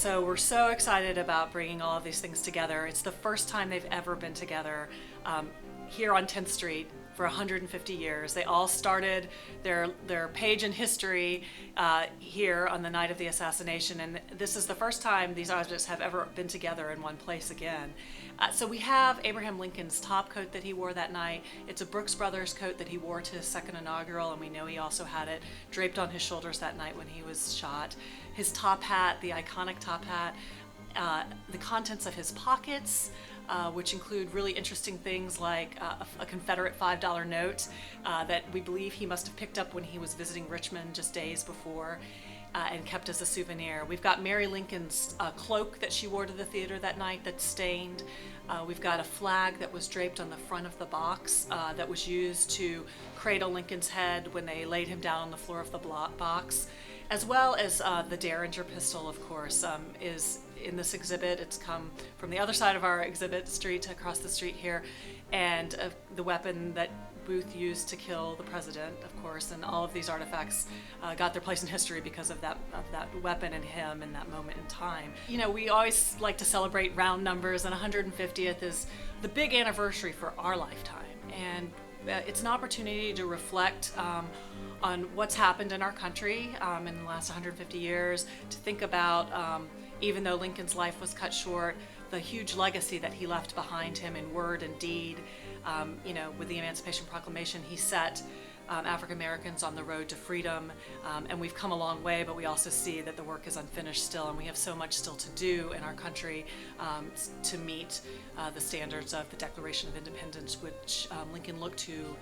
So we're so excited about bringing all of these things together. It's the first time they've ever been together here on 10th Street for 150 years. They all started their page in history here on the night of the assassination, and this is the first time these objects have ever been together in one place again. So we have Abraham Lincoln's top coat that he wore that night. It's a Brooks Brothers coat that he wore to his second inaugural, and we know he also had it draped on his shoulders that night when he was shot. His top hat, the iconic top hat, the contents of his pockets, which include really interesting things like a Confederate $5 note that we believe he must have picked up when he was visiting Richmond just days before and kept as a souvenir. We've got Mary Lincoln's cloak that she wore to the theater that night that's stained. We've got a flag that was draped on the front of the box that was used to cradle Lincoln's head when they laid him down on the floor of the box, as well as the Derringer pistol, of course, is in this exhibit. It's come from the other side of our exhibit street, across the street here, and the weapon that Booth used to kill the president, of course, and all of these artifacts got their place in history because of that weapon and him in that moment in time. You know, we always like to celebrate round numbers, and 150th is the big anniversary for our lifetime, and it's an opportunity to reflect on what's happened in our country in the last 150 years, to think about, even though Lincoln's life was cut short, the huge legacy that he left behind him in word and deed. You know, with the Emancipation Proclamation, he set African Americans on the road to freedom, and we've come a long way, but we also see that the work is unfinished still, and we have so much still to do in our country to meet the standards of the Declaration of Independence, which Lincoln looked to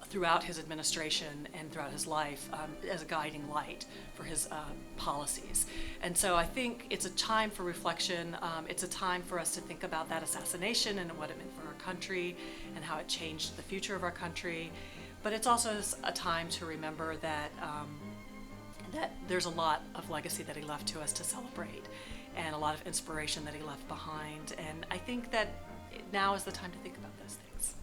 throughout his administration and throughout his life as a guiding light for his policies. And so I think it's a time for reflection. It's a time for us to think about that assassination and what it meant for our country and how it changed the future of our country. But it's also a time to remember that that there's a lot of legacy that he left to us to celebrate, and a lot of inspiration that he left behind. And I think that now is the time to think about those things.